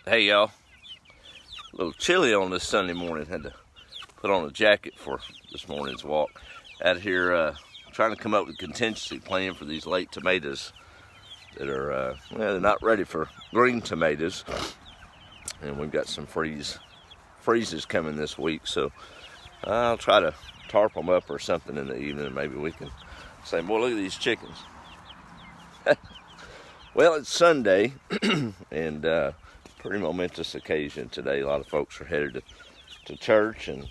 Hey y'all, a little chilly on this Sunday morning. Had to put on a jacket for this morning's walk. Out here trying to come up with a contingency plan for these late tomatoes that are, they're not ready for green tomatoes. And we've got some freezes coming this week, so I'll try to tarp them up or something in the evening. Maybe we can say, boy, look at these chickens. Well, it's Sunday, and pretty momentous occasion today. A lot of folks are headed to church and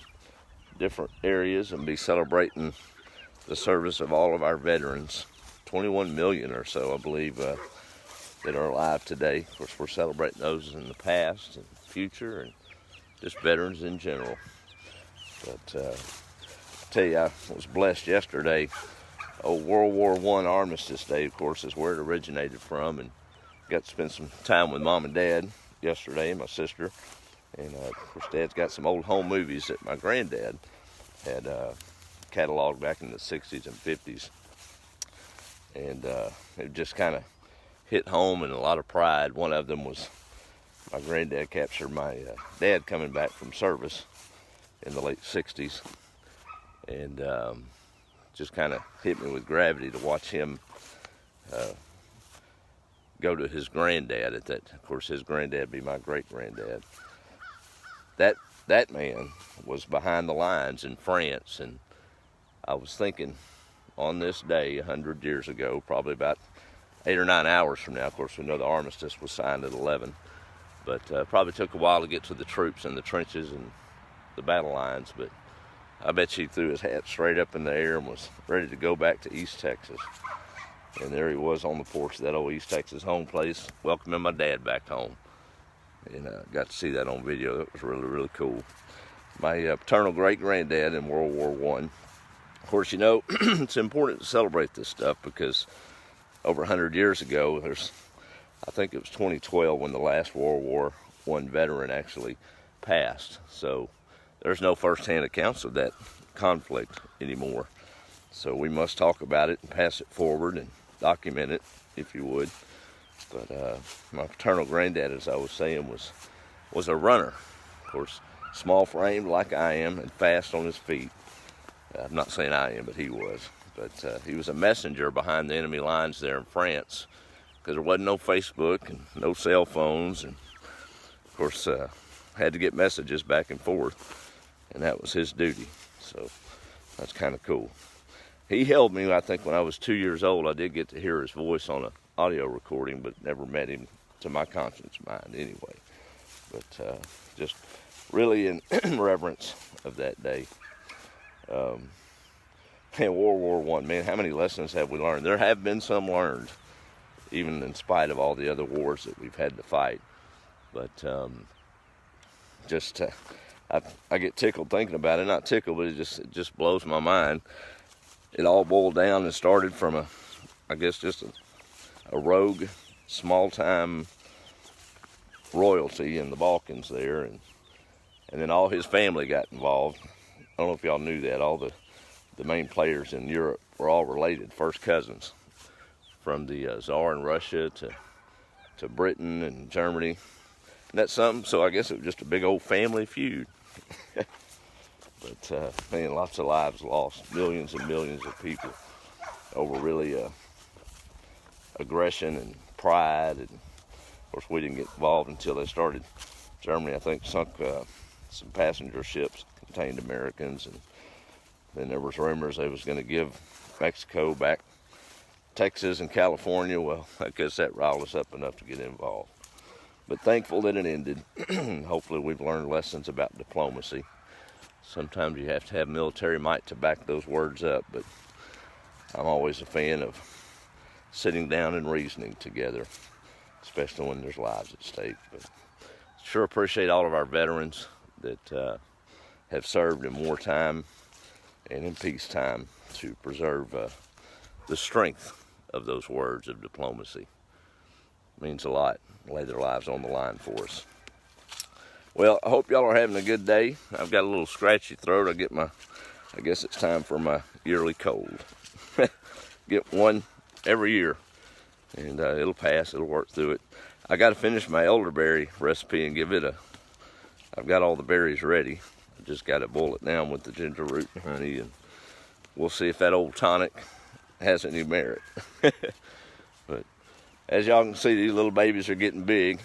different areas and be celebrating the service of all of our veterans. 21 million or so, I believe, that are alive today. Of course, we're celebrating those in the past and future and just veterans in general. But I tell you, I was blessed yesterday. World War I Armistice Day, of course, is where it originated from, and got to spend some time with Mom and Dad yesterday, and my sister. And of course, Dad's got some old home movies that my granddad had cataloged back in the 60s and 50s. And it just kind of hit home and a lot of pride. One of them was my granddad captured my dad coming back from service in the late 60s. And just kind of hit me with gravity to watch him go to his granddad at that. Of course, his granddad be my great-granddad. That man was behind the lines in France, and I was thinking on this day 100 years ago, probably about 8 or 9 hours from now. Of course, we know the armistice was signed at 11, but probably took a while to get to the troops in the trenches and the battle lines, but I bet he threw his hat straight up in the air and was ready to go back to East Texas. And there he was on the porch of that old East Texas home place, welcoming my dad back home. And got to see that on video. It was really, really cool. My paternal great-granddad in World War I. Of course, you know, it's important to celebrate this stuff because over 100 years ago, I think it was 2012 when the last World War I veteran actually passed. So there's no first-hand accounts of that conflict anymore. So we must talk about it and pass it forward and document it, if you would. But my paternal granddad, as I was saying, was a runner. Of course, small-framed like I am and fast on his feet. I'm not saying I am, but he was. But he was a messenger behind the enemy lines there in France because there wasn't no Facebook and no cell phones. And, of course, had to get messages back and forth. And that was his duty. So that's kind of cool. He held me, I think, when I was 2 years old. I did get to hear his voice on an audio recording, but never met him to my conscience mind anyway. But just really in reverence of that day. Man, World War I, man, how many lessons have we learned? There have been some learned, even in spite of all the other wars that we've had to fight. But I get tickled thinking about it. Not tickled, but it just blows my mind. It all boiled down and started from just a rogue, small-time royalty in the Balkans there, and then all his family got involved. I don't know if y'all knew that. All the main players in Europe were all related, first cousins, from the Tsar in Russia to Britain and Germany. And that's something. So I guess it was just a big old family feud. But man, lots of lives lost, millions and millions of people over really aggression and pride. And of course, we didn't get involved until they started. Germany, I think, sunk some passenger ships contained Americans, and then there was rumors they was going to give Mexico back Texas and California. Well, I guess that riled us up enough to get involved. But thankful that it ended. Hopefully we've learned lessons about diplomacy. Sometimes you have to have military might to back those words up, but I'm always a fan of sitting down and reasoning together, especially when there's lives at stake. But sure appreciate all of our veterans that have served in wartime and in peacetime to preserve the strength of those words of diplomacy. It means a lot. Lay their lives on the line for us. Well, I hope y'all are having a good day. I've got a little scratchy throat. I guess it's time for my yearly cold. Get one every year, and it'll pass. It'll work through it. I got to finish my elderberry recipe and give it a. I've got all the berries ready. I just got to boil it down with the ginger root and honey, and we'll see if that old tonic has any merit. But as y'all can see, these little babies are getting big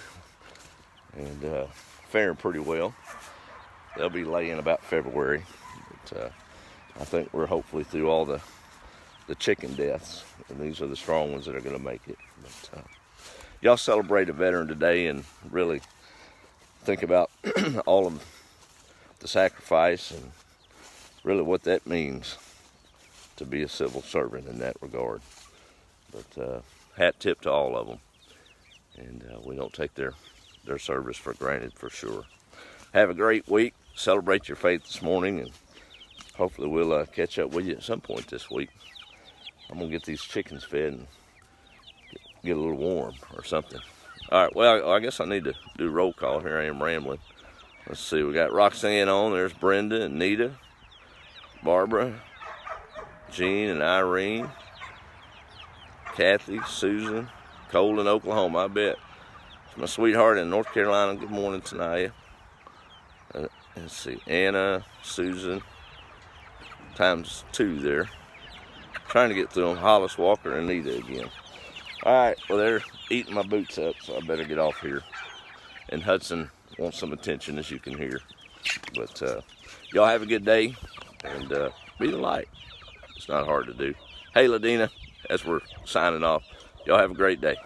and faring pretty well. They'll be laying about February. But I think we're hopefully through all the chicken deaths, and these are the strong ones that are going to make it. But y'all celebrate a veteran today and really think about all of the sacrifice and really what that means to be a civil servant in that regard. But hat tip to all of them, and we don't take their service for granted, for sure. Have a great week. Celebrate your faith this morning, and hopefully we'll catch up with you at some point this week. I'm gonna get these chickens fed and get a little warm or something. All right, well, I guess I need to do roll call. Here I am rambling. Let's see, we got Roxanne on. There's Brenda and Nita, Barbara, Jean and Irene, Kathy, Susan, Cole in Oklahoma, I bet. It's my sweetheart in North Carolina. Good morning, Tanaya. Let's see, Anna, Susan, times 2 there. Trying to get through them. Hollis, Walker, and Nita again. All right, well, they're eating my boots up, so I better get off here. And Hudson wants some attention, as you can hear. But y'all have a good day, and be the light. It's not hard to do. Hey, Ladina, as we're signing off, y'all have a great day.